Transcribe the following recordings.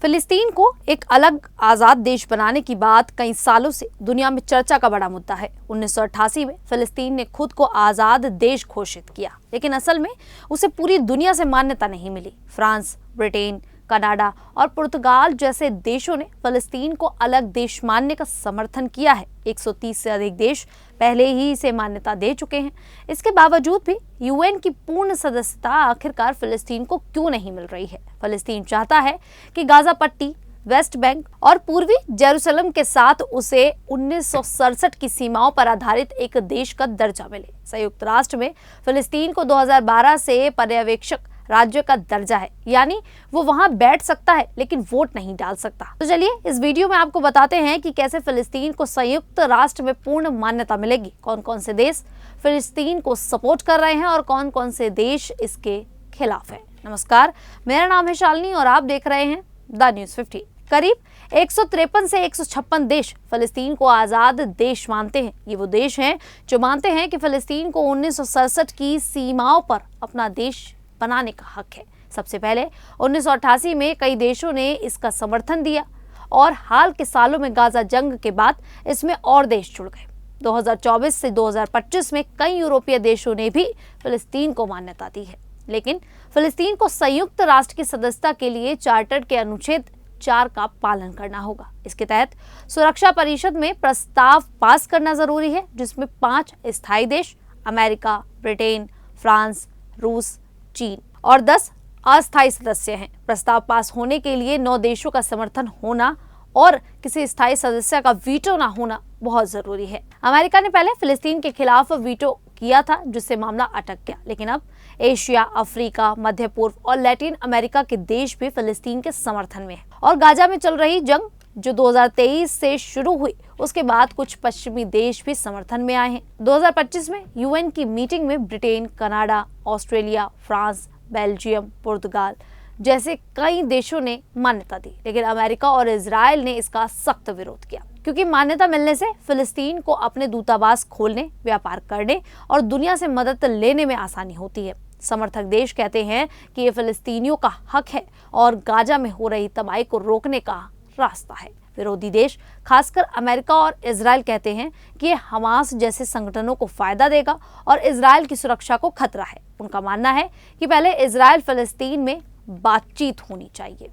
फिलिस्तीन को एक अलग आज़ाद देश बनाने की बात कई सालों से दुनिया में चर्चा का बड़ा मुद्दा है। 1988 में फिलिस्तीन ने खुद को आज़ाद देश घोषित किया, लेकिन असल में उसे पूरी दुनिया से मान्यता नहीं मिली। फ्रांस, ब्रिटेन, कनाडा और पुर्तगाल जैसे देशों ने फिलिस्तीन को अलग देश मानने का समर्थन किया है। 130 से अधिक देश पहले ही इसे मान्यता दे चुके हैं। इसके बावजूद भी यूएन की पूर्ण सदस्यता आखिरकार फिलिस्तीन को क्यों नहीं मिल रही है? फिलिस्तीन चाहता है कि गाजा पट्टी, वेस्ट बैंक और पूर्वी जेरूसलम के साथ उसे 1967 की सीमाओं पर आधारित एक देश का दर्जा मिले। संयुक्त राष्ट्र में फिलिस्तीन को 2012 से पर्यवेक्षक राज्य का दर्जा है, यानी वो वहां बैठ सकता है लेकिन वोट नहीं डाल सकता। तो चलिए इस वीडियो में आपको बताते हैं कि कैसे फिलिस्तीन को संयुक्त राष्ट्र में पूर्ण मान्यता मिलेगी, कौन कौन से देश फिलिस्तीन को सपोर्ट कर रहे हैं और कौन कौन से देश इसके खिलाफ हैं। नमस्कार, मेरा नाम है शालिनी और आप देख रहे हैं द न्यूज़ 50। करीब 153 से 156 देश फिलिस्तीन को आज़ाद देश मानते हैं। ये वो देश हैं जो मानते हैं कि फिलिस्तीन को 1967 की सीमाओं पर अपना देश बनाने का हक है। सबसे पहले 1988 में कई देशों ने इसका समर्थन दिया और हाल के सालों में गाजा जंग के बाद इसमें और देश जुड़ गए। 2024 से 2025 में कई यूरोपीय देशों ने भी फिलिस्तीन को मान्यता दी है, लेकिन फिलिस्तीन को संयुक्त राष्ट्र की सदस्यता के लिए चार्टर के अनुच्छेद 4 का पालन करना होगा। इसके तहत सुरक्षा परिषद में प्रस्ताव पास करना जरूरी है, जिसमें 5 स्थायी देश अमेरिका, ब्रिटेन, फ्रांस, रूस, चीन और 10 अस्थायी सदस्य हैं। प्रस्ताव पास होने के लिए 9 देशों का समर्थन होना और किसी स्थायी सदस्य का वीटो ना होना बहुत जरूरी है। अमेरिका ने पहले फिलिस्तीन के खिलाफ वीटो किया था, जिससे मामला अटक गया, लेकिन अब एशिया, अफ्रीका, मध्य पूर्व और लैटिन अमेरिका के देश भी फिलिस्तीन के समर्थन में हैं। और गाजा में चल रही जंग जो 2023 से शुरू हुई, उसके बाद कुछ पश्चिमी देश भी समर्थन में आए हैं। 2025 में यूएन की मीटिंग में Britain, Canada, Australia, France, Belgium, पुर्तगाल जैसे कई देशों ने मान्यता दी, लेकिन अमेरिका और इजराइल ने इसका सख्त विरोध किया, क्योंकि मान्यता मिलने से फिलिस्तीन को अपने दूतावास खोलने, व्यापार करने और दुनिया से मदद लेने में आसानी होती है। समर्थक देश कहते हैं कि ये फिलिस्तीनियों का हक है और गाजा में हो रही तबाही को रोकने का रास्ता है। विरोधी देश, खासकर अमेरिका और इजराइल, कहते हैं कि ये हमास जैसे संगठनों को फायदा देगा और इजराइल की सुरक्षा को खतरा है। उनका मानना है कि पहले इजराइल फिलिस्तीन में बातचीत होनी चाहिए।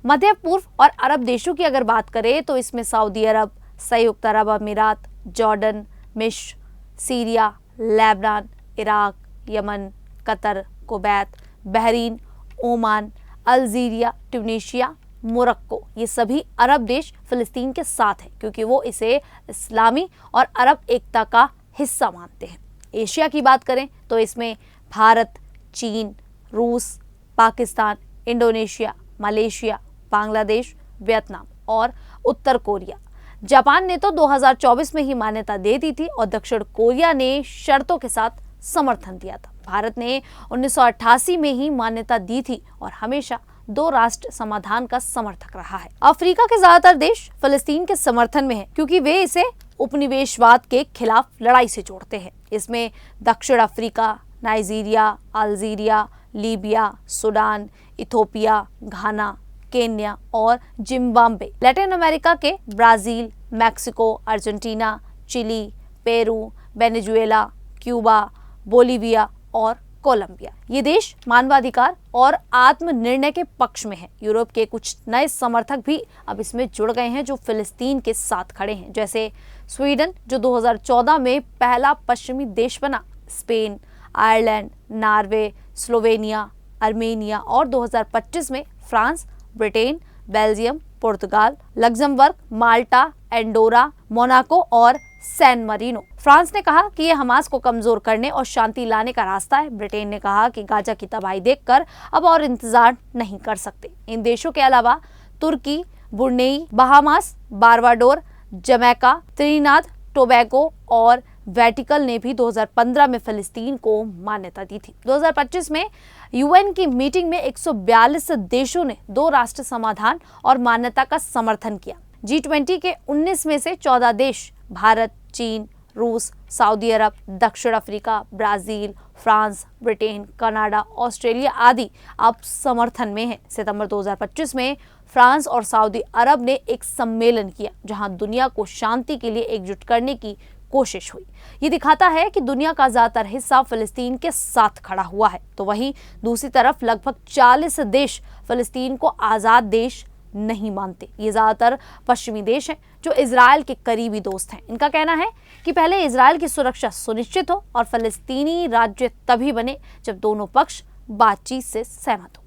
मध्य पूर्व और अरब देशों की अगर बात करें तो इसमें सऊदी अरब, संयुक्त अरब अमीरात, जॉर्डन, मिस्र, Syria, Lebanon, Iraq, Yemen, Qatar, Kuwait, Bahrain, Oman, Algeria, Tunisia, Morocco, ये सभी अरब देश फिलिस्तीन के साथ हैं, क्योंकि वो इसे इस्लामी और अरब एकता का हिस्सा मानते हैं। एशिया की बात करें तो इसमें भारत, चीन, रूस, Pakistan, Indonesia, Malaysia, Bangladesh, Vietnam और उत्तर कोरिया। जापान ने तो 2024 में ही मान्यता दे दी थी और दक्षिण कोरिया ने शर्तों के साथ समर्थन दिया था। भारत ने 1988 में ही मान्यता दी थी और हमेशा 2 राष्ट्र समाधान का समर्थक रहा है। अफ्रीका के ज्यादातर देश फिलिस्तीन के समर्थन में हैं, क्योंकि वे इसे उपनिवेशवाद के खिलाफ लड़ाई से जोड़ते हैं। इसमें दक्षिण Africa, Nigeria, Algeria, Libya, Sudan, Ethiopia, Ghana, Kenya और जिम्बाब्वे। लैटिन अमेरिका के Brazil, Mexico, Argentina, Chile, Peru, Venezuela, Cuba, Bolivia और कोलंबिया। ये देश मानवाधिकार और आत्मनिर्णय के पक्ष में है। यूरोप के कुछ नए समर्थक भी अब इसमें जुड़ गए हैं, जो फिलिस्तीन के साथ खड़े हैं, जैसे स्वीडन जो 2014 में पहला पश्चिमी देश बना, Spain, Ireland, Norway, Slovenia, Armenia और 2025 में फ्रांस, ब्रिटेन, बेल्जियम, पुर्तगाल, लग्जमबर्ग, माल्टा, एंडोरा, मोनाको और सैन मरीनो। फ्रांस ने कहा कि यह हमास को कमजोर करने और शांति लाने का रास्ता है। ब्रिटेन ने कहा कि गाजा की तबाही देखकर अब और इंतजार नहीं कर सकते। इन देशों के अलावा तुर्की, Brunei, Bahamas, Barbados, Jamaica, Trinidad Tobago और वेटिकन ने भी 2015 में फिलिस्तीन को मान्यता दी थी। 2025 में यूएन की मीटिंग में 142 देशों ने 2 राष्ट्र समाधान और मान्यता का समर्थन किया। G20 के 19 में से 14 देश, भारत, चीन, रूस, सऊदी अरब, दक्षिण Africa, Brazil, France, Britain, Canada, Australia आदि अब समर्थन में है। सितंबर 2025 में फ्रांस और सऊदी अरब ने एक सम्मेलन किया जहां दुनिया को शांति के लिए एकजुट करने की कोशिश हुई। ये दिखाता है कि दुनिया का ज्यादातर हिस्सा फिलिस्तीन के साथ खड़ा हुआ है, तो वहीं दूसरी तरफ लगभग 40 देश फिलिस्तीन को आजाद देश नहीं मानते। ये ज्यादातर पश्चिमी देश हैं जो इजराइल के करीबी दोस्त हैं। इनका कहना है कि पहले इजराइल की सुरक्षा सुनिश्चित हो और फिलिस्तीनी राज्य तभी बने जब दोनों पक्ष बातचीत से सहमत हो।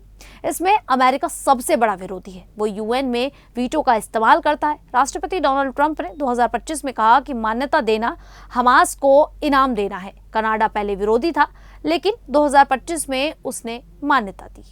इसमें अमेरिका सबसे बड़ा विरोधी है। वो यूएन में वीटो का इस्तेमाल करता है। राष्ट्रपति डोनाल्ड ट्रंप ने 2025 में कहा कि मान्यता देना हमास को इनाम देना है। कनाडा पहले विरोधी था, लेकिन 2025 में उसने मान्यता दी।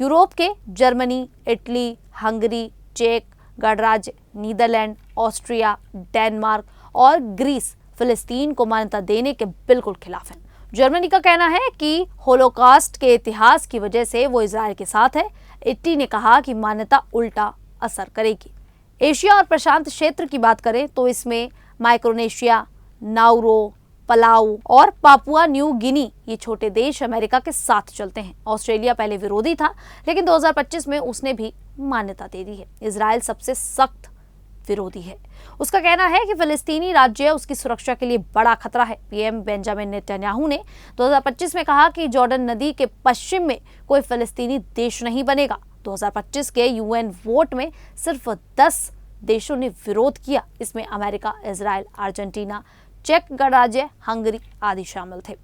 यूरोप के जर्मनी, इटली, हंगरी, चेक गणराज्य, नीदरलैंड, ऑस्ट्रिया, डेनमार्क और ग्रीस फिलिस्तीन को मान्यता देने के बिल्कुल खिलाफ हैं। जर्मनी का कहना है कि होलोकॉस्ट के इतिहास की वजह से वो इजराइल के साथ है। इटली ने कहा कि मान्यता उल्टा असर करेगी। एशिया और प्रशांत क्षेत्र की बात करें तो इसमें माइक्रोनेशिया, नाउरो, पलाऊ और पापुआ न्यू गिनी ये छोटे देश अमेरिका के साथ चलते हैं। ऑस्ट्रेलिया पहले विरोधी था, लेकिन 2025 में उसने भी मान्यता दे दी है। इजराइल सबसे सख्त विरोधी है। उसका कहना है कि फिलिस्तीनी राज्य उसकी सुरक्षा के लिए बड़ा खतरा है। पीएम बेंजामिन नेतन्याहू ने 2025 में कहा कि जॉर्डन नदी के पश्चिम में कोई फिलिस्तीनी देश नहीं बनेगा। 2025 के यूएन वोट में सिर्फ 10 देशों ने विरोध किया। इसमें अमेरिका, इजराइल, अर्जेंटीना, चेक गणराज्य, हंगरी आदि शामिल थे।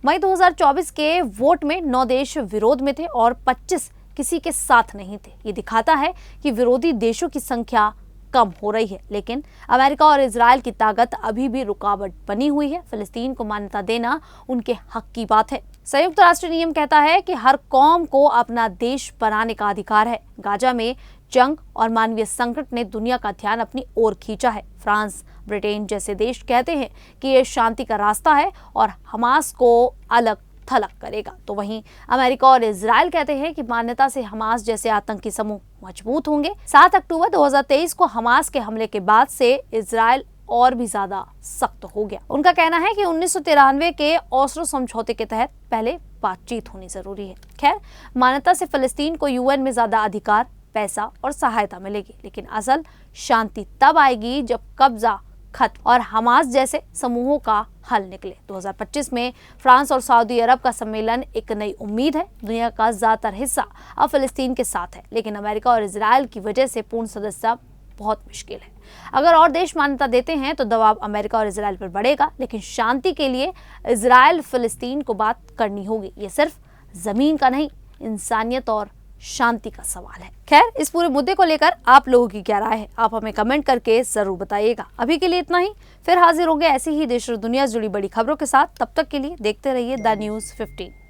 मई 2024 के वोट में 9 देश विरोध में थे और 25 किसी के साथ नहीं थे। ये दिखाता है कि विरोधी देशों की संख्या कम हो रही है, लेकिन अमेरिका और इजराइल की ताकत अभी भी रुकावट बनी हुई है। फिलिस्तीन को मान्यता देना उनके हक की बात है। संयुक्त राष्ट्र नियम कहता है कि हर कौम को अपना देश बनाने का अधिकार है। गाजा में जंग और मानवीय संकट ने दुनिया का ध्यान अपनी ओर खींचा है। फ्रांस, ब्रिटेन जैसे देश कहते हैं कि यह शांति का रास्ता है और हमास को अलग थलग करेगा, तो वहीं अमेरिका और इजराइल कहते हैं कि मान्यता से हमास जैसे आतंकी समूह मजबूत होंगे। 7 अक्टूबर 2023 को हमास के हमले के बाद से इजराइल और भी ज्यादा सख्त हो गया। उनका कहना है कि 1993 के ओस्लो समझौते के तहत पहले बातचीत होनी जरूरी है। खैर, मान्यता से फिलिस्तीन को यूएन में ज्यादा अधिकार, पैसा और सहायता मिलेगी, लेकिन असल शांति तब आएगी जब कब्जा खत्म और हमास जैसे समूहों का हल निकले। 2025 में फ्रांस और सऊदी अरब का सम्मेलन एक नई उम्मीद है। दुनिया का ज्यादातर हिस्सा अब फिलिस्तीन के साथ है, लेकिन अमेरिका और इजराइल की वजह से पूर्ण सदस्यता बहुत मुश्किल है। अगर और देश मान्यता देते हैं तो दबाव अमेरिका और इजराइल पर बढ़ेगा, लेकिन शांति के लिए इजराइल फिलिस्तीन को बात करनी होगी। ये सिर्फ जमीन का नहीं, इंसानियत और शांति का सवाल है। खैर, इस पूरे मुद्दे को लेकर आप लोगों की क्या राय है, आप हमें कमेंट करके जरूर बताइएगा। अभी के लिए इतना ही, फिर हाजिर होंगे ऐसी ही देश और दुनिया से जुड़ी बड़ी खबरों के साथ। तब तक के लिए देखते रहिए द न्यूज़ 15।